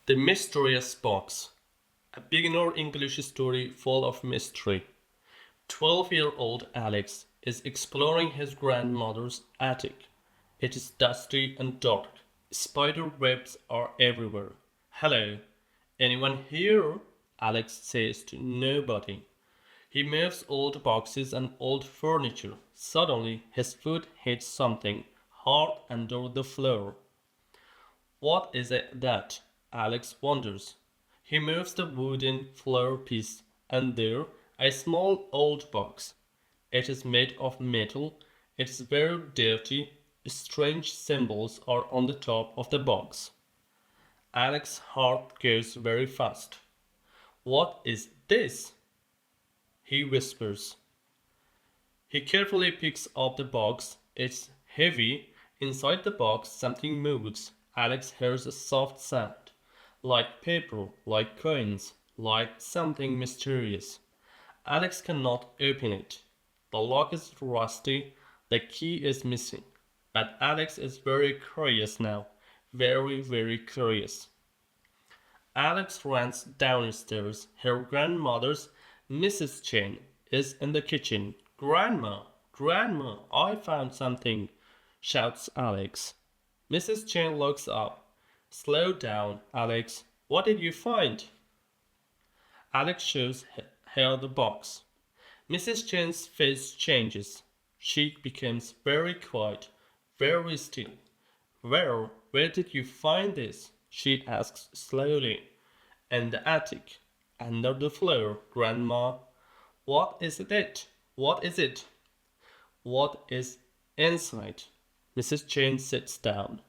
The Mysterious Box. A beginner English story full of mystery. 12-year-old Alex is exploring his grandmother's attic. It is dusty and dark. Spider webs are everywhere. Hello, anyone here? Alex says to nobody. He moves old boxes and old furniture. Suddenly, his foot hits something hard under the floor. What is it that? Alex wonders. He moves the wooden floor piece, and there, a small old box. It is made of metal. It is very dirty. Strange symbols are on the top of the box. Alex's heart goes very fast. What is this? He whispers. He carefully picks up the box. It's heavy. Inside the box, something moves. Alex hears a soft sound, like paper, like coins, like something mysterious. Alex cannot open it. The lock is rusty. The key is missing. But Alex is very curious now. Very, very curious. Alex runs downstairs. Her grandmother's, Mrs. Chen, is in the kitchen. Grandma, Grandma, I found something, shouts Alex. Mrs. Chen looks up. Slow down, Alex. What did you find? Alex shows her the box. Mrs. Chen's face changes. She becomes very quiet, very still. Where did you find this? She asks slowly. In the attic, under the floor, Grandma. What is it? What is it? What is inside? Mrs. Chen sits down.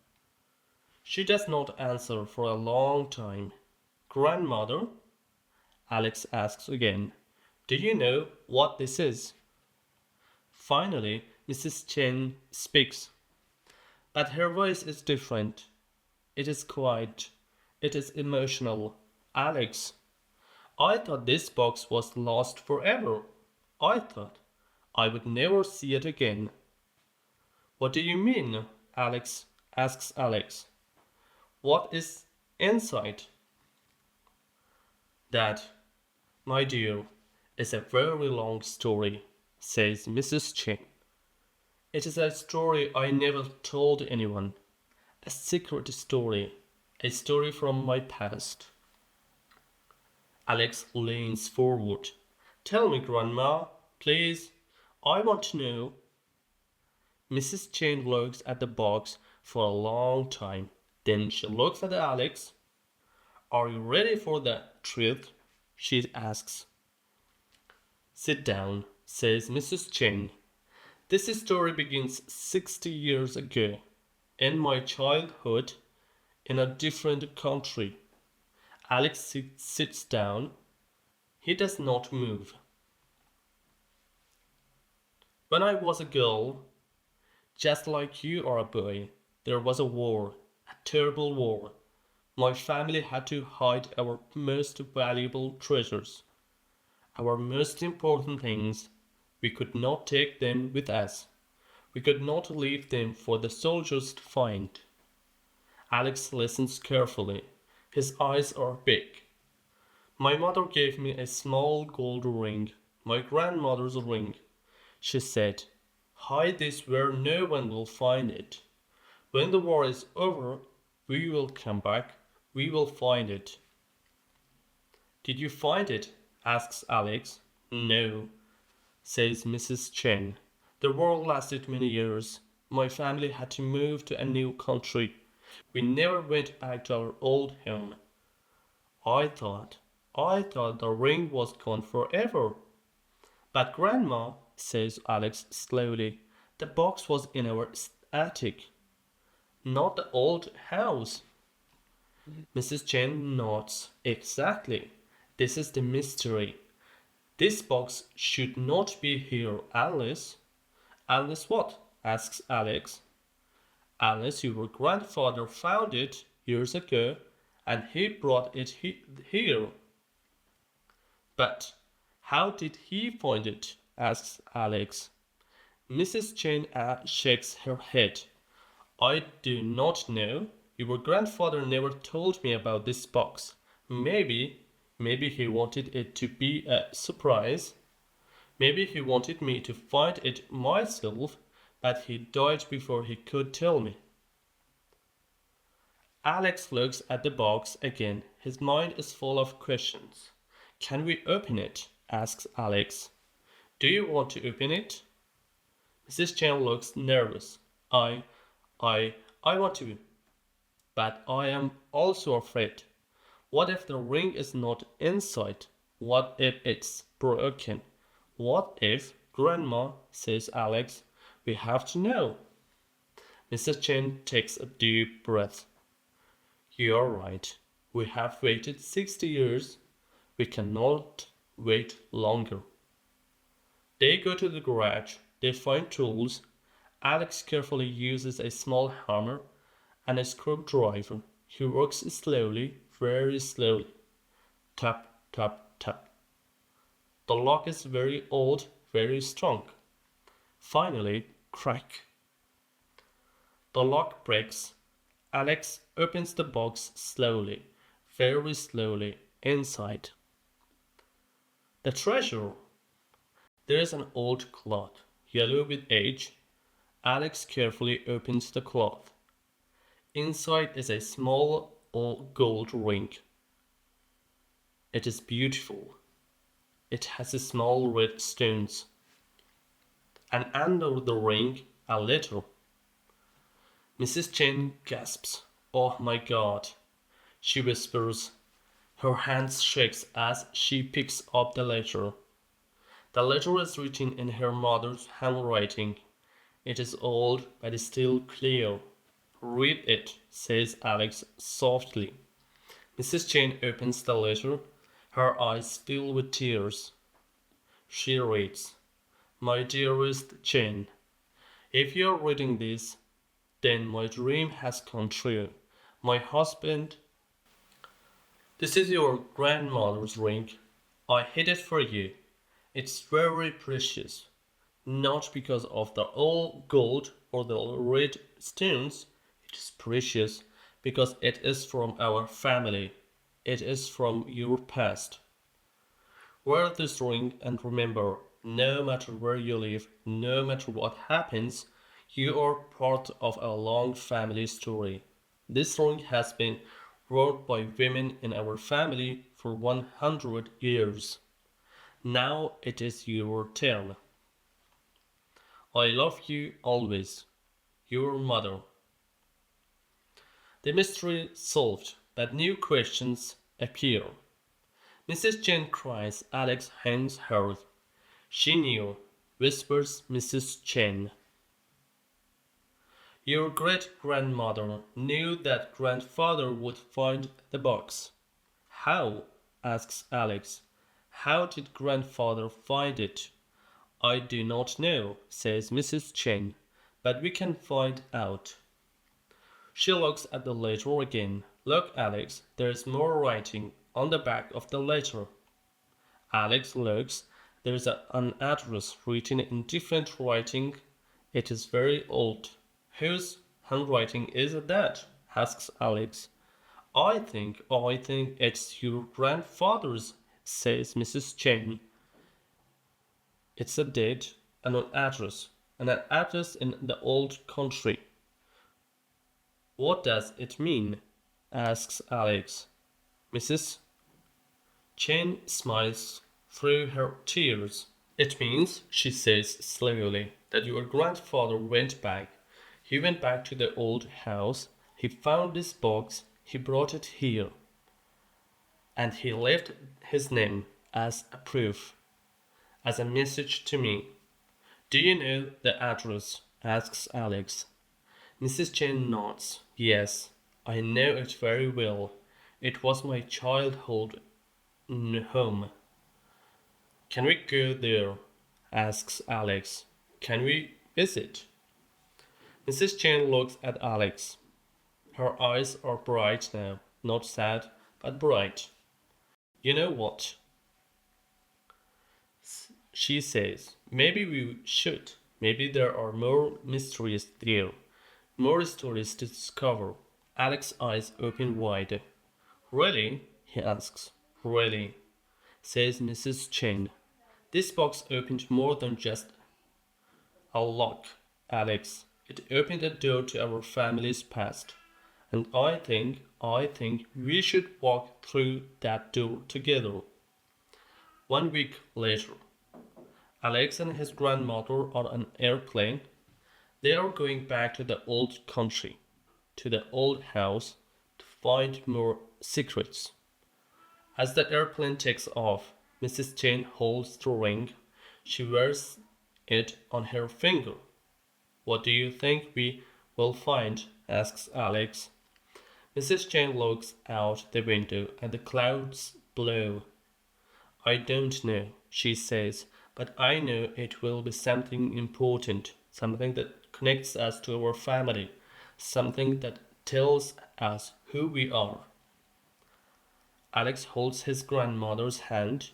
She does not answer for a long time. Grandmother? Alex asks again. Do you know what this is? Finally, Mrs. Chen speaks. But her voice is different. It is quiet. It is emotional. Alex, I thought this box was lost forever. I thought I would never see it again. What do you mean? Alex asks Alex. What is inside? That, my dear, is a very long story, says Mrs. Chen. It is a story I never told anyone. A secret story. A story from my past. Alex leans forward. Tell me, Grandma, please. I want to know. Mrs. Chen looks at the box for a long time. Then she looks at Alex. Are you ready for the truth? She asks. Sit down, says Mrs. Chen. This story begins 60 years ago, in my childhood, in a different country. Alex sits down. He does not move. When I was a girl, just like you are a boy, there was a war, a terrible war. My family had to hide our most valuable treasures, our most important things. We could not take them with us. We could not leave them for the soldiers to find. Alex listens carefully. His eyes are big. My mother gave me a small gold ring, my grandmother's ring. She said, hide this where no one will find it. When the war is over, we will come back. We will find it. Did you find it? Asks Alex. No, says Mrs. Chen. The war lasted many years. My family had to move to a new country. We never went back to our old home. I thought the ring was gone forever. But Grandma, says Alex slowly, the box was in our attic, not the old house. Mrs. Chen nods. Exactly. This is the mystery. This box should not be here unless... Unless what? Asks Alex. Unless your grandfather found it years ago and he brought it here. But how did he find it? Asks Alex. Mrs. Chen shakes her head. I do not know. Your grandfather never told me about this box. Maybe he wanted it to be a surprise. Maybe he wanted me to find it myself, but he died before he could tell me." Alex looks at the box again. His mind is full of questions. "Can we open it?" asks Alex. "Do you want to open it?" Mrs. Chen looks nervous. I want to, but I am also afraid. What if the ring is not inside? What if it's broken? What if, Grandma, says Alex, we have to know. Mrs. Chen takes a deep breath. "You're right. We have waited 60 years. We cannot wait longer." They go to the garage. They find tools. Alex carefully uses a small hammer and a screwdriver. He works slowly, very slowly. Tap, tap, tap. The lock is very old, very strong. Finally, crack. The lock breaks. Alex opens the box slowly, very slowly, inside. The treasure! There is an old cloth, yellow with age. Alex carefully opens the cloth. Inside is a small gold ring. It is beautiful. It has small red stones. And under the ring, a letter. Mrs. Chen gasps. "Oh my God," she whispers. Her hands shake as she picks up the letter. The letter is written in her mother's handwriting. It is old, but still clear. "Read it," says Alex softly. Mrs. Chen opens the letter. Her eyes fill with tears. She reads, "My dearest Chen, if you are reading this, then my dream has come true. My husband, this is your grandmother's ring. I hid it for you. It's very precious, not because of the old gold or the red stones. It is precious because it is from our family. It is from your past. Wear this ring and remember, no matter where you live, no matter what happens, you are part of a long family story. This ring has been worn by women in our family for 100 years. Now it is your turn. I love you always. Your mother." The mystery solved, but new questions appear. Mrs. Chen cries. Alex hangs her. "She knew," whispers Mrs. Chen. "Your great-grandmother knew that grandfather would find the box." "How?" asks Alex. "How did grandfather find it?" "I do not know," says Mrs. Chen, "but we can find out." She looks at the letter again. "Look, Alex, there is more writing on the back of the letter." Alex looks. There is an address written in different writing. It is very old. "Whose handwriting is that?" asks Alex. I think it's your grandfather's," says Mrs. Chen. "It's a date and an address in the old country." "What does it mean?" asks Alex. Mrs. Chen smiles through her tears. "It means," she says slowly, "that your grandfather went back. He went back to the old house. He found this box. He brought it here. And he left his name as a proof, as a message to me." "Do you know the address?" asks Alex. Mrs. Chen nods. "Yes, I know it very well. It was my childhood home." "Can we go there?" asks Alex. "Can we visit?" Mrs. Chen looks at Alex. Her eyes are bright now, not sad, but bright. "You know what?" she says. "Maybe we should. Maybe there are more mysteries there, more stories to discover." Alex's eyes open wide. Really? He asks. Really, says Mrs. Chen. This box opened more than just a lock, Alex. It opened a door to our family's past. And I think we should walk through that door together. 1 week later, Alex and his grandmother are on an airplane. They are going back to the old country, to the old house, to find more secrets. As the airplane takes off, Mrs. Jane holds the ring. She wears it on her finger. What do you think we will find? Asks Alex. Mrs. Jane looks out the window and the clouds blow. I don't know, she says, but I know it will be something important, something that connects us to our family, something that tells us who we are. Alex holds his grandmother's hand.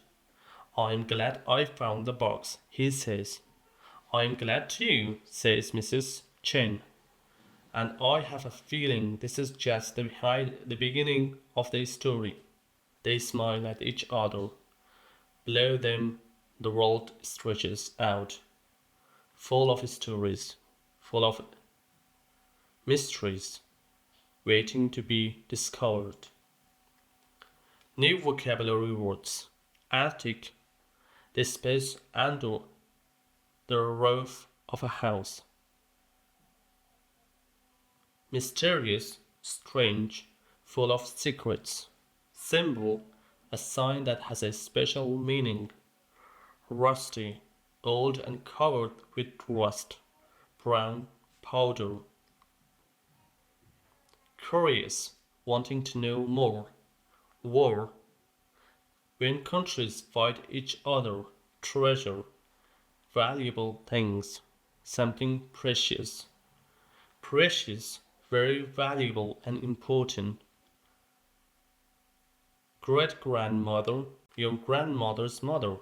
I'm glad I found the box, he says. I'm glad too, says Mrs. Chen. And I have a feeling this is just the beginning of the story. They smile at each other. Below them, the world stretches out, full of stories, full of mysteries, waiting to be discovered. New vocabulary words: attic, the space under the roof of a house. Mysterious, strange, full of secrets. Symbol, a sign that has a special meaning. Rusty, old and covered with rust. Brown powder. Curious, wanting to know more. War, when countries fight each other. Treasure, valuable things, something precious. Precious, very valuable and important. Great grandmother, your grandmother's mother.